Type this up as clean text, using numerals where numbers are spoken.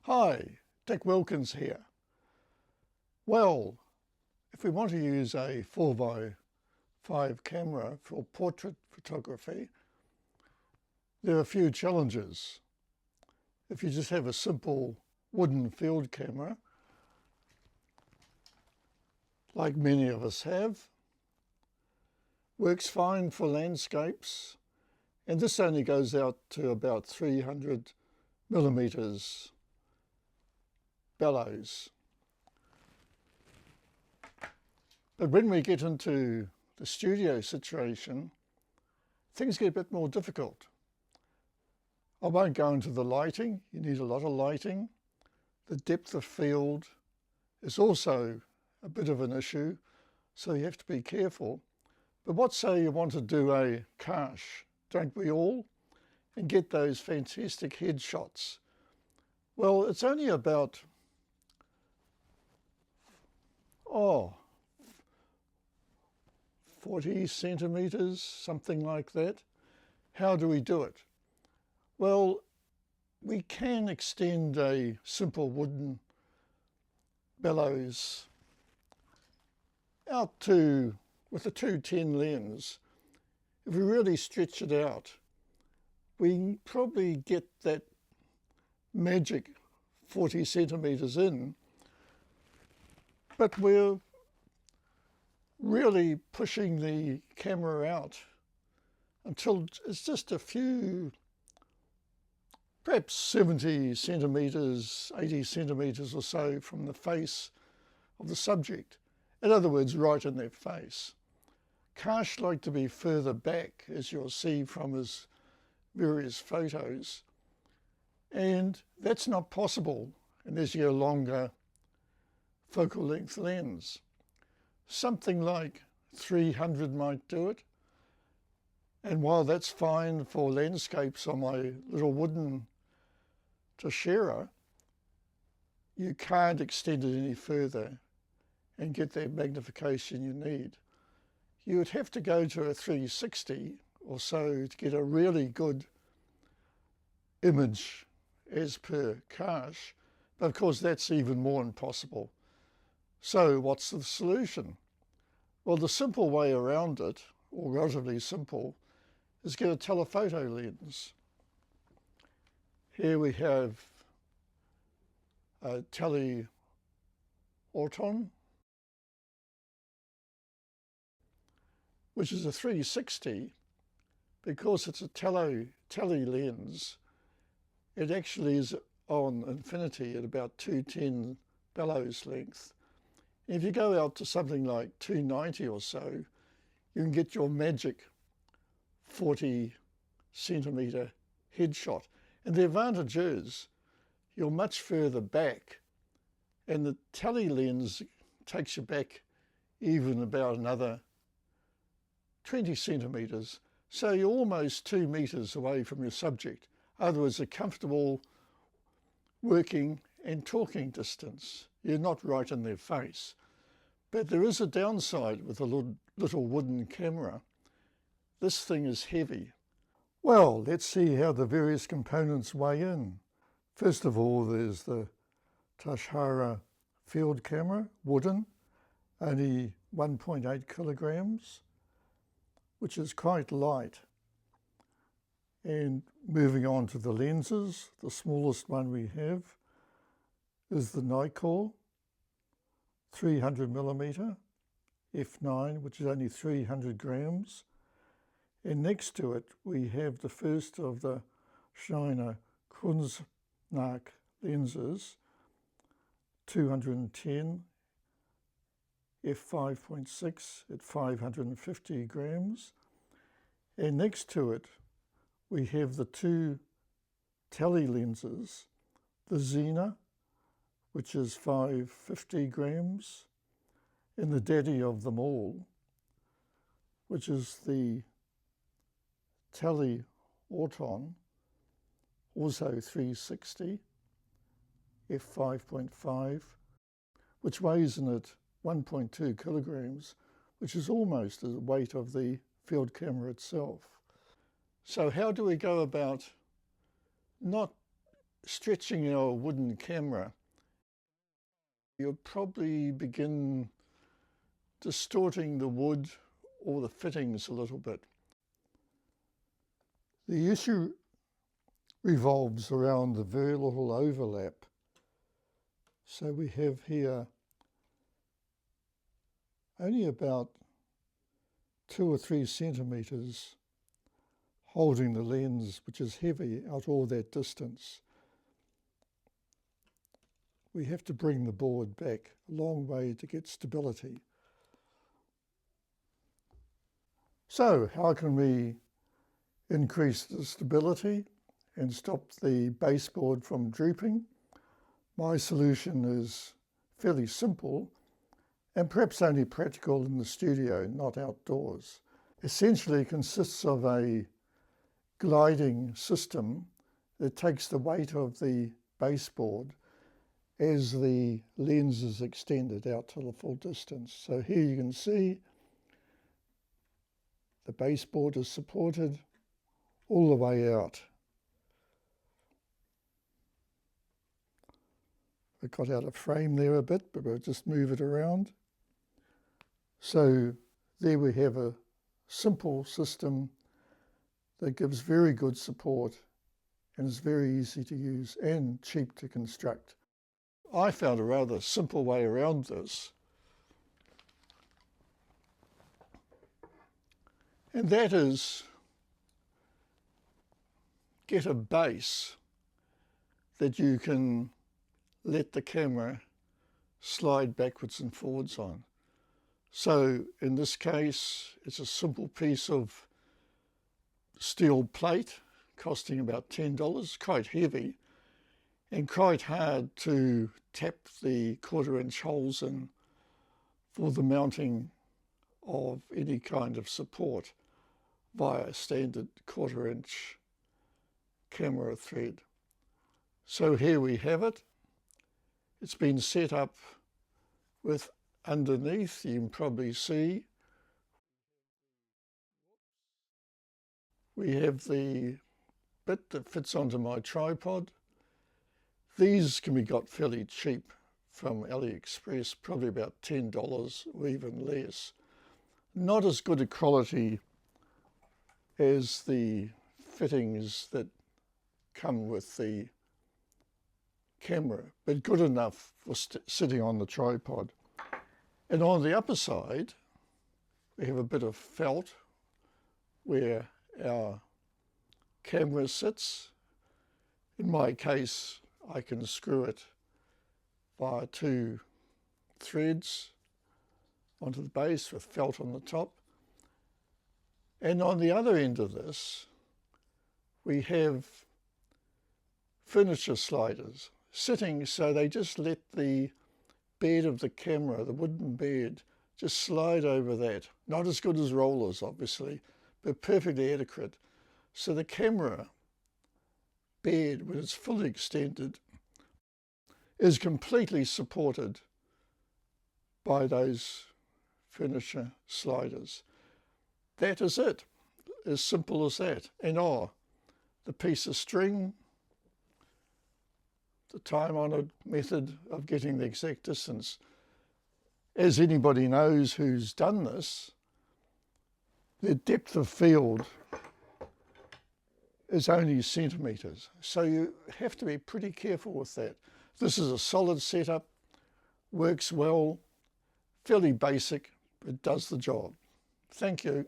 Hi, Dick Wilkins here. Well, if we want to use a 4x5 camera for portrait photography, there are a few challenges. If you just have a simple wooden field camera, like many of us have, works fine for landscapes, and this only goes out to about 300 millimeters bellows. But when we get into the studio situation, things get a bit more difficult. I won't go into the lighting. You need a lot of lighting. The depth of field is also a bit of an issue, so you have to be careful. But what say you want to do a cache, don't we all? And get those fantastic headshots. Well, it's only about 40 centimeters, something like that. How do we do it? Well, we can extend a simple wooden bellows out to, with a 210 lens. If we really stretch it out, we can probably get that magic 40 centimeters in, but we're really pushing the camera out until it's just a few, perhaps 70 centimeters, 80 centimeters or so from the face of the subject. In other words, right in their face. Cache like to be further back, as you'll see from his various photos, and that's not possible unless you have a longer focal length lens. Something like 300 might do it. And while that's fine for landscapes on my little wooden Portraiture, you can't extend it any further and get that magnification you need. You would have to go to a 360 or so to get a really good image as per cache, but of course that's even more impossible. So what's the solution? Well, the simple way around it, or relatively simple, is get a telephoto lens. Here we have a teleauton, which is a 360. Because it's a tele lens, it actually is on infinity at about 210 bellows length. If you go out to something like 290 or so, you can get your magic 40 centimeter headshot. And the advantage is you're much further back, and the tele lens takes you back even about another 20 centimeters. So you're almost 2 meters away from your subject. In other words, a comfortable working and talking distance. You're not right in their face. But there is a downside with a little wooden camera. This thing is heavy. Well, let's see how the various components weigh in. First of all, there's the Portraiture field camera, wooden, only 1.8 kilograms, which is quite light. And moving on to the lenses, the smallest one we have is the Nikkor 300 millimeter f9, which is only 300 grams. And next to it, we have the first of the China Kunstmark lenses, 210 f5.6 at 550 grams. And next to it, we have the two tele lenses, the Xena, which is 550 grams, and the daddy of them all, which is the teleauton, also 360, f5.5, which weighs in at 1.2 kilograms, which is almost the weight of the field camera itself. So how do we go about not stretching our wooden camera, you'll probably begin distorting the wood or the fittings a little bit. The issue revolves around the very little overlap. So we have here only about 2 or 3 centimetres holding the lens, which is heavy, out all that distance. We have to bring the board back a long way to get stability. So how can we increase the stability and stop the baseboard from drooping? My solution is fairly simple and perhaps only practical in the studio, not outdoors. Essentially it consists of a gliding system that takes the weight of the baseboard as the lens is extended out to the full distance. So here you can see the baseboard is supported all the way out. I got out of frame there a bit, but we'll just move it around. So there we have a simple system that gives very good support and is very easy to use and cheap to construct. I found a rather simple way around this, and that is get a base that you can let the camera slide backwards and forwards on. So in this case, it's a simple piece of steel plate costing about $10, quite heavy and quite hard to tap the 1/4-inch holes in for the mounting of any kind of support via standard 1/4-inch camera thread. So here we have it. It's been set up with underneath, you can probably see, we have the bit that fits onto my tripod. These can be got fairly cheap from AliExpress, probably about $10 or even less. Not as good a quality as the fittings that come with the camera, but good enough for sitting on the tripod. And on the upper side, we have a bit of felt where our camera sits. In my case, I can screw it via 2 threads onto the base with felt on the top. And on the other end of this, we have furniture sliders sitting, so they just let the bed of the camera, the wooden bed, just slide over that. Not as good as rollers, obviously, but perfectly adequate. So the camera bed, when it's fully extended, is completely supported by those furniture sliders. That is it, as simple as that. And the piece of string, the time-honoured method of getting the exact distance. As anybody knows who's done this, the depth of field is only centimetres. So you have to be pretty careful with that. This is a solid setup, works well, fairly basic, but does the job. Thank you.